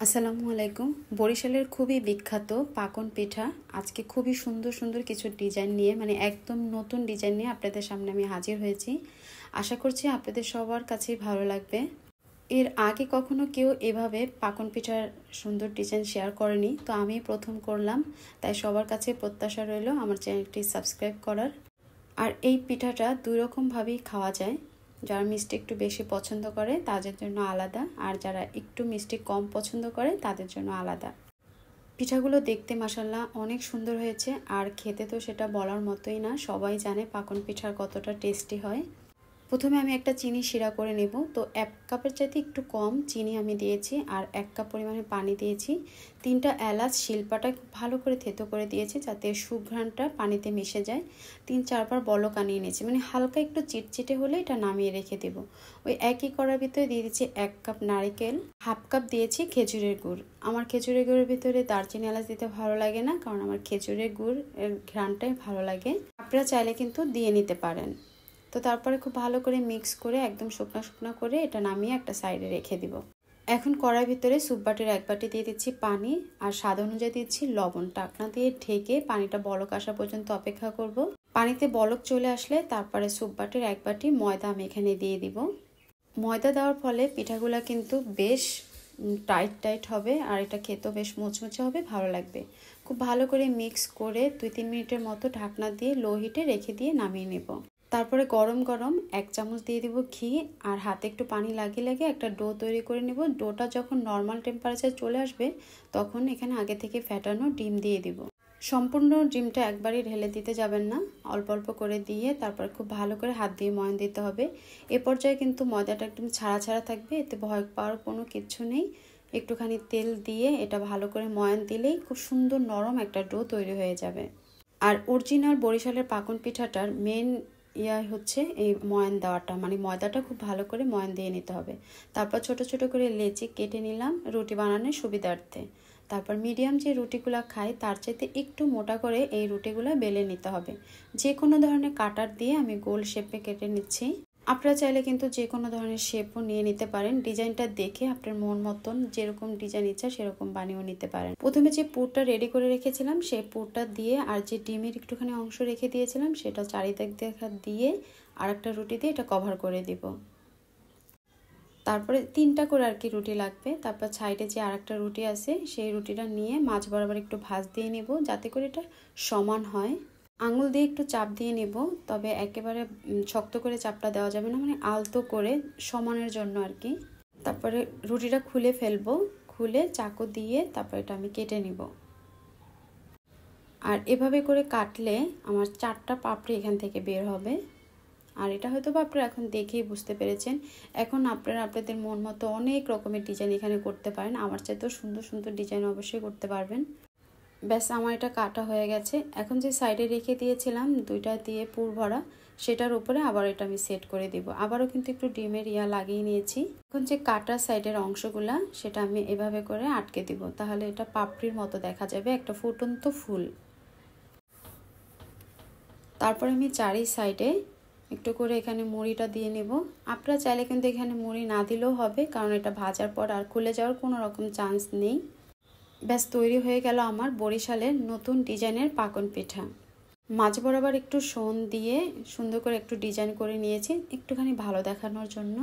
আসসালামু আলাইকুম। বরিশালের খুবই বিখ্যাত পাকন পিঠা আজকে খুবই সুন্দর সুন্দর কিছু ডিজাইন নিয়ে একদম নতুন ডিজাইন নিয়ে আপনাদের সামনে আমি হাজির হয়েছি। আশা করছি আপনাদের সবার কাছেই ভালো লাগবে। এর আগে কখনো কেউ এভাবে পাকন পিঠার সুন্দর ডিজাইন শেয়ার করেনি, তো আমি প্রথম করলাম। তাই সবার কাছে প্রত্যাশা রইল আমার চ্যানেলটি সাবস্ক্রাইব করার। আর এই পিঠাটা দুই রকমভাবেই খাওয়া যায়। যারা মিষ্টি একটু বেশি পছন্দ করে তাদের জন্য আলাদা, আর যারা একটু মিষ্টি কম পছন্দ করে তাদের জন্য আলাদা। পিঠাগুলো দেখতে মাশাআল্লাহ অনেক সুন্দর হয়েছে, আর খেতে তো সেটা বলার মতোই না। সবাই জানে পাকন পিঠার কতটা টেস্টি হয়। প্রথমে আমি একটা চিনি শিরা করে নেব। তো 1 কাপের চাইতে একটু কম চিনি আমি দিয়েছি, আর 1 কাপ পরিমাণে পানি দিয়েছি। 3টা এলাচ শিলপাটা খুব ভালো করে থেতো করে দিয়েছি যাতে সুঘ্রাণটা পানিতে মিশে যায়। 3-4 বার বলক আনিয়ে নিয়েছি, হালকা একটু চিটচিটে হলে এটা নামিয়ে রেখে দেব। ওই একই কড়ার ভিতরে দিয়ে দিচ্ছি 1 কাপ নারকেল, 1/2 কাপ দিয়েছি খেজুরের গুড়। আমার খেজুরের গুড়ের ভিতরে দারচিনি এলাচ দিতে ভালো লাগে না, কারণ আমার খেজুরের গুড় এর ঘ্রাণটাই ভালো লাগে। আপনারা চাইলে কিন্তু দিয়ে নিতে পারেন। তো তারপরে খুব ভালো করে মিক্স করে একদম শুকনা শুকনা করে এটা নামিয়ে একটা সাইডে রেখে দিব। এখন কড়াইয়ের ভিতরে স্যুপ বাটির 1 বাটি দিয়ে দিচ্ছি পানি, আর স্বাদ অনুযায়ী দিচ্ছি লবণ। ঢাকনা দিয়ে ঢেকে পানিটা বলক আসা পর্যন্ত অপেক্ষা করব। পানিতে বলক চলে আসলে তারপরে স্যুপ বাটির 1 বাটি ময়দা আমি এখানে দিয়ে দিব। ময়দা দেওয়ার ফলে পিঠাগুলা কিন্তু বেশ টাইট টাইট হবে, আর এটা খেতেও বেশ মুচমুচে হবে, ভালো লাগবে। খুব ভালো করে মিক্স করে 2-3 মিনিটের মতো ঢাকনা দিয়ে লো হিটে রেখে দিয়ে নামিয়ে নেব। তারপরে গরম গরম 1 চামচ দিয়ে দিব ঘি, আর হাতে একটু পানি লাগিয়ে লাগিয়ে একটা ডো তৈরি করে নেব। ডোটা যখন নর্মাল টেম্পারেচার চলে আসবে তখন এখানে আগে থেকে ফেটানো ডিম দিয়ে দিব। সম্পূর্ণ ডিমটা একবারই ঢেলে দিতে যাবেন না, অল্প অল্প করে দিয়ে তারপর খুব ভালো করে হাত দিয়ে ময়ান দিতে হবে। এ পর্যায়ে কিন্তু ময়দাটা একদম ছাড়া ছাড়া থাকবে, এতে ভয় পাওয়ার কোনো কিছু নেই। একটুখানি তেল দিয়ে এটা ভালো করে ময়ান দিলেই খুব সুন্দর নরম একটা ডো তৈরি হয়ে যাবে। আর অরিজিনাল বরিশালের পাকন পিঠাটার মেন হচ্ছে এই ময়ান দেওয়াটা, ময়দাটা খুব ভালো করে ময়ান দিয়ে নিতে হবে। তারপর ছোট ছোট করে লেচি কেটে নিলাম রুটি বানানোর সুবিধার্থে। তারপর মিডিয়াম যে রুটিগুলো খায় তার চাইতে একটু মোটা করে এই রুটিগুলো বেলে নিতে হবে। যে কোনো ধরনের কাটার দিয়ে আমি গোল শেপে কেটে নিচ্ছি। আপনারা চাইলে কিন্তু যে কোনো ধরনের শেপও নিয়ে নিতে পারেন। ডিজাইনটা দেখে আপনার মন মতন যেরকম ডিজাইন ইচ্ছা সেরকম বানিয়েও নিতে পারেন। প্রথমে যে পুরটা রেডি করে রেখেছিলাম সেই পুরটা দিয়ে, আর যে ডিমের একটুখানি অংশ রেখে দিয়েছিলাম সেটা চারিদিক দিয়ে আর একটা রুটি দিয়ে এটা কভার করে দিব। তারপরে 3টা করে আর কি রুটি লাগবে। তারপর সাইডে যে আর একটা রুটি আছে সেই রুটিটা নিয়ে মাঝ বরাবর একটু ভাঁজ দিয়ে নেব যাতে করে এটা সমান হয়। আঙুল দিয়ে একটু চাপ দিয়ে নেব, তবে একেবারে শক্ত করে চাপটা দেওয়া যাবে না, আলতো করে সমানের জন্য আর কি। তারপরে রুটিটা খুলে ফেলবো, খুলে চাকু দিয়ে তারপর এটা আমি কেটে নিব। আর এভাবে করে কাটলে আমার 4টা পাপড়ি এখান থেকে বের হবে। আর এটা হয়তো বা আপনারা এখন দেখেই বুঝতে পেরেছেন। এখন আপনারা আপনাদের মন মতো অনেক রকমের ডিজাইন এখানে করতে পারেন। আমার চাইতেও সুন্দর সুন্দর ডিজাইন অবশ্যই করতে পারবেন। ব্যাস আমার এটা কাটা হয়ে গেছে। এখন যে সাইডে রেখে দিয়েছিলাম 2টা দিয়ে পুর ভরা, সেটার উপরে আবার এটা আমি সেট করে দিব। আবারও কিন্তু একটু ডিমের লাগিয়ে নিয়েছি। এখন যে কাটা সাইডের অংশগুলা সেটা আমি এভাবে করে আটকে দিব, তাহলে এটা পাপড়ির মতো দেখা যাবে, একটা ফুটন্ত ফুল। তারপর আমি চারি সাইডে একটু করে এখানে মুড়িটা দিয়ে নেব। আপনারা চাইলে কিন্তু এখানে মুড়ি না দিলেও হবে, কারণ এটা ভাজার পর আর খুলে যাওয়ার কোনো রকম চান্স নেই। ব্যাস তৈরি হয়ে গেল আমার বরিশালের নতুন ডিজাইনের পাকন পিঠা। মাঝ বরাবর একটু শোন দিয়ে সুন্দর করে একটু ডিজাইন করে নিয়েছি, একটুখানি ভালো দেখানোর জন্য,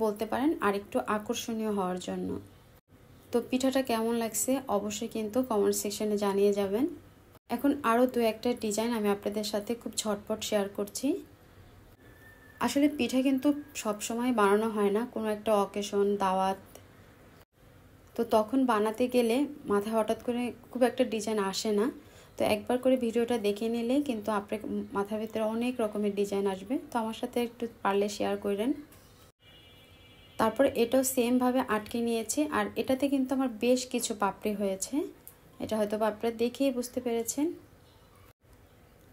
বলতে পারেন আর একটু আকর্ষণীয় হওয়ার জন্য। তো পিঠাটা কেমন লাগছে অবশ্যই কিন্তু কমেন্ট সেকশনে জানিয়ে যাবেন। এখন আরও 2-1টা ডিজাইন আমি আপনাদের সাথে খুব ঝটপট শেয়ার করছি। আসলে পিঠা কিন্তু সবসময় বানানো হয় না, কোনো একটা অকেশন দাওয়াত, তো তখন বানাতে গেলে মাথায় হঠাৎ করে খুব একটা ডিজাইন আসে না। তো একবার করে ভিডিওটা দেখে নিলে কিন্তু আপনার মাথার ভিতরে অনেক রকমের ডিজাইন আসবে। তো আমার সাথে একটু পারলে শেয়ার করেন। তারপরে এটাও সেমভাবে আটকে নিয়েছি, আর এটাতে কিন্তু আমার বেশ কিছু পাপড়ি হয়েছে। এটা হয়তো আপনারা দেখেই বুঝতে পেরেছেন।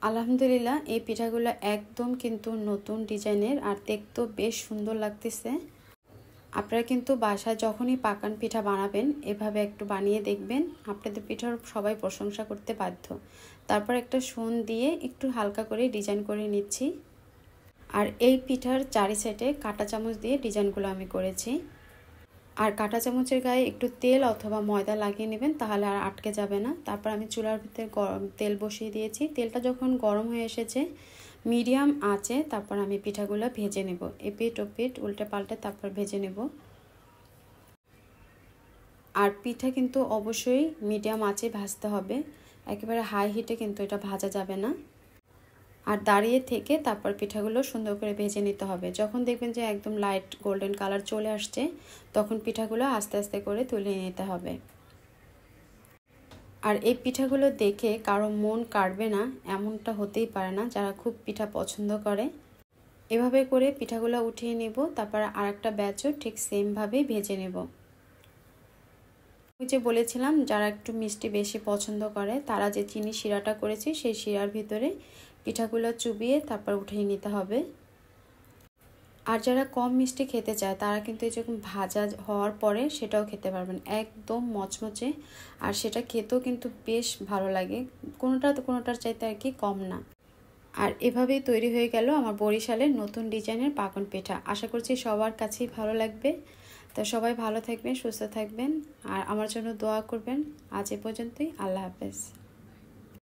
আলহামদুলিল্লাহ এই পিঠাগুলো একদম কিন্তু নতুন ডিজাইনের, আর দেখতেও বেশ সুন্দর লাগতেছে। আপনারা কিন্তু বাসায় যখনই পাকান পিঠা বানাবেন এভাবে একটু বানিয়ে দেখবেন, আপনাদের পিঠার সবাই প্রশংসা করতে বাধ্য। তারপর একটা শোন দিয়ে একটু হালকা করে ডিজাইন করে নিচ্ছি। আর এই পিঠার চারি সাইডে কাঁটা চামচ দিয়ে ডিজাইনগুলো আমি করেছি। আর কাঁটা চামচের গায়ে একটু তেল অথবা ময়দা লাগিয়ে নেবেন, তাহলে আর আটকে যাবে না। তারপর আমি চুলার ভিতরে তেল বসিয়ে দিয়েছি। তেলটা যখন গরম হয়ে এসেছে মিডিয়াম আঁচে তারপর আমি পিঠাগুলো ভেজে নেব, এপিট ওপিট উল্টে পাল্টে তারপর ভেজে নেব। আর পিঠা কিন্তু অবশ্যই মিডিয়াম আঁচে ভাজতে হবে, একেবারে হাই হিটে কিন্তু এটা ভাজা যাবে না। আর দাঁড়িয়ে থেকে তারপর পিঠাগুলো সুন্দর করে ভেজে নিতে হবে। যখন দেখবেন যে একদম লাইট গোল্ডেন কালার চলে আসছে তখন পিঠাগুলো আস্তে আস্তে করে তুলে নিতে হবে। আর এই পিঠাগুলো দেখে কারো মন কাড়বে না এমনটা হতেই পারে না, যারা খুব পিঠা পছন্দ করে। এভাবে করে পিঠাগুলো উঠিয়ে নেব, তারপর আরেকটা ব্যাচও ঠিক সেমভাবেই ভেজে নেব। ওই যে বলেছিলাম যারা একটু মিষ্টি বেশি পছন্দ করে তারা যে চিনি শিরাটা করেছি সেই শিরার ভিতরে পিঠাগুলো চুবিয়ে তারপর উঠিয়ে নিতে হবে। আর যারা কম মিষ্টি খেতে চায় তারা কিন্তু এই যখন ভাজা হওয়ার পরে সেটাও খেতে পারবেন, একদম মচমচে। আর সেটা খেতেও কিন্তু বেশ ভালো লাগে, কোনোটার চাইতে আর কি কম না। আর এভাবেই তৈরি হয়ে গেল আমার বরিশালের নতুন ডিজাইনের পাকন পিঠা। আশা করছি সবার কাছেই ভালো লাগবে। তো সবাই ভালো থাকবেন, সুস্থ থাকবেন আর আমার জন্য দোয়া করবেন। আজ এ পর্যন্তই, আল্লাহ হাফেজ।